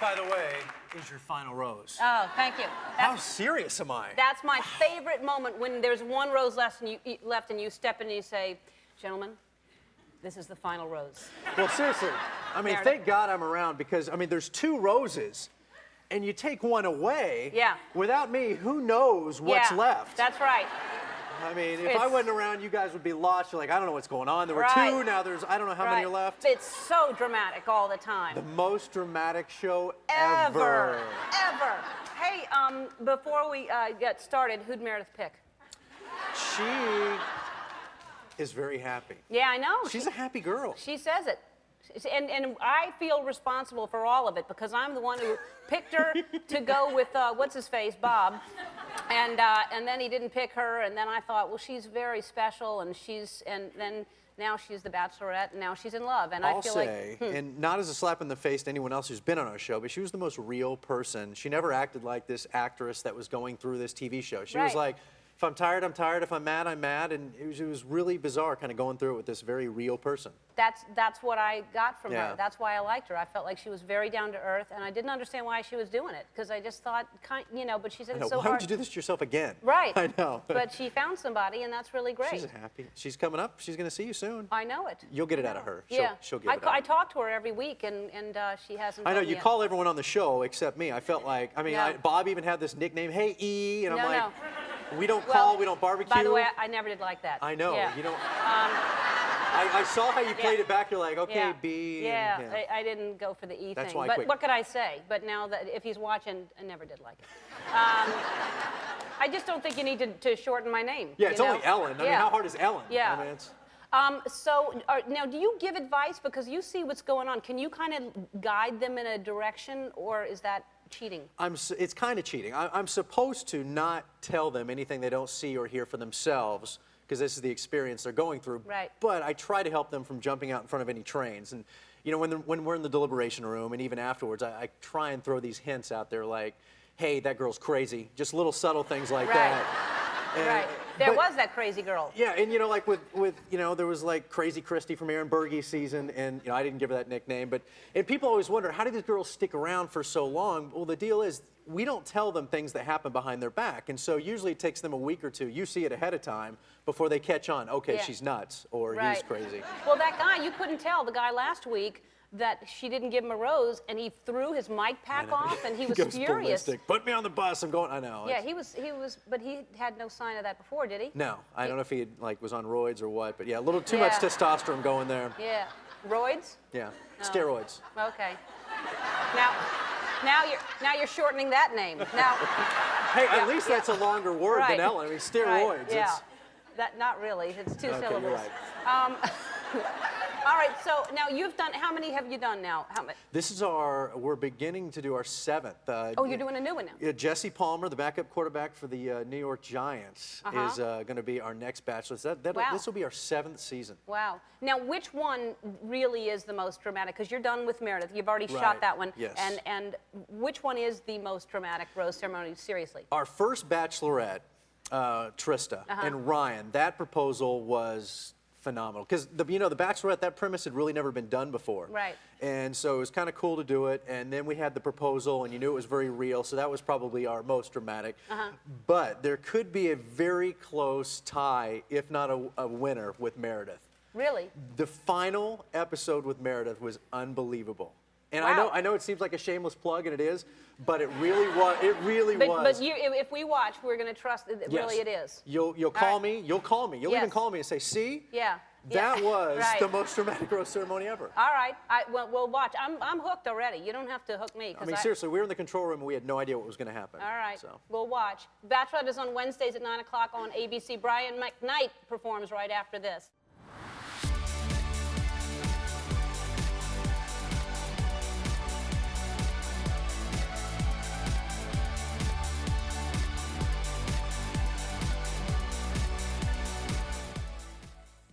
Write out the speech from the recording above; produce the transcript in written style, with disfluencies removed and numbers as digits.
That, by the way, is your final rose. Oh, thank you. How serious am I? That's my favorite moment, when there's one rose left and you step in and you say, gentlemen, this is the final rose. Well, seriously, I mean, thank God I'm around, because, I mean, there's 2 roses, and you take one away. Yeah. Without me, who knows what's left? That's right. I mean, if I wasn't around, you guys would be lost. You're like, I don't know what's going on. There were 2, now there's, I don't know how many are left. It's so dramatic all the time. The most dramatic show ever. Ever. Hey, before we get started, who'd Meredith pick? She is very happy. Yeah, I know. She's a happy girl. She says it. And I feel responsible for all of it, because I'm the one who picked her to go with, what's-his-face, Bob. And then he didn't pick her, and then I thought, well, she's very special, and then now she's the Bachelorette, and now she's in love, and I feel like... and not as a slap in the face to anyone else who's been on our show, but she was the most real person. She never acted like this actress that was going through this TV show. She was like, if I'm tired, I'm tired. If I'm mad, I'm mad. And it was really bizarre kind of going through it with this very real person. That's what I got from her. That's why I liked her. I felt like she was very down to earth, and I didn't understand why she was doing it, because I just thought, you know, but she said it's so hard. Why would you do this to yourself again? Right. I know. But she found somebody, and that's really great. She's happy. She's coming up. She's going to see you soon. I know it. You'll get it out of her. She'll get it out. I talk to her every week, and she hasn't. I know, told me you yet. call everyone on the show except me. I felt like, I mean, Bob even had this nickname, Hey E, and I'm like, we don't call, we don't barbecue. By the way, I never did like that. I know. Yeah. You don't. I saw how you played it back. You're like, okay, B. Yeah, I didn't go for the E That's thing. why I But quit. what could I say? But now that if he's watching, I never did like it. I just don't think you need to shorten my name. Yeah, it's only Ellen. I mean, how hard is Ellen? Yeah. I mean, it's... So now, do you give advice, because you see what's going on? Can you kind of guide them in a direction, or is that cheating? It's kind of cheating. I'm supposed to not tell them anything they don't see or hear for themselves, because this is the experience they're going through. Right. But I try to help them from jumping out in front of any trains. And, you know, when we're in the deliberation room, and even afterwards, I try and throw these hints out there like, hey, that girl's crazy. Just little subtle things like that. Right. There was that crazy girl. Yeah, and you know, like with you know, there was like Crazy Christy from Aaron Berge's season, and you know, I didn't give her that nickname, and people always wonder, how do these girls stick around for so long? Well, the deal is, we don't tell them things that happen behind their back, and so usually it takes them a week or 2. You see it ahead of time before they catch on. Okay, she's nuts, or he's crazy. Well, that guy, you couldn't tell, the guy last week, that she didn't give him a rose, and he threw his mic pack off, and he was furious. Ballistic. Put me on the bus. I'm going. I know. Yeah, he was, but he had no sign of that before, did he? No, I don't know if he was on roids or what, but yeah, a little too much testosterone going there. Yeah, roids. Yeah, steroids. Okay. Now you're shortening that name. Now. Hey, at least that's a longer word than Ellen. I mean, steroids. Yeah. Not really. It's 2 syllables. You're right. All right, so now you've done, how many have you done now? This is we're beginning to do our 7th. Oh, you're doing a new one now? Yeah, Jesse Palmer, the backup quarterback for the New York Giants, is going to be our next Bachelor. This will be our 7th season. Wow. Now, which one really is the most dramatic? Because you're done with Meredith. You've already shot that one. Yes. And which one is the most dramatic rose ceremony, seriously? Our first Bachelorette, Trista and Ryan, that proposal was phenomenal, because the Bachelorette, that premise had really never been done before. Right. And so it was kind of cool to do it, and then we had the proposal, and you knew it was very real, so that was probably our most dramatic. But there could be a very close tie, if not a winner, with Meredith. Really? The final episode with Meredith was unbelievable. And I know it seems like a shameless plug, and it is, but it really was. It really was. But if we watch, we're going to trust that really it is. You'll call me. You'll call me. You'll even call me and say, "See, that was the most dramatic rose ceremony ever." All right. We'll watch. I'm hooked already. You don't have to hook me. I mean, seriously, we were in the control room and we had no idea what was going to happen. All right. So. We'll watch. Bachelorette is on Wednesdays at 9 o'clock on ABC. Brian McKnight performs right after this.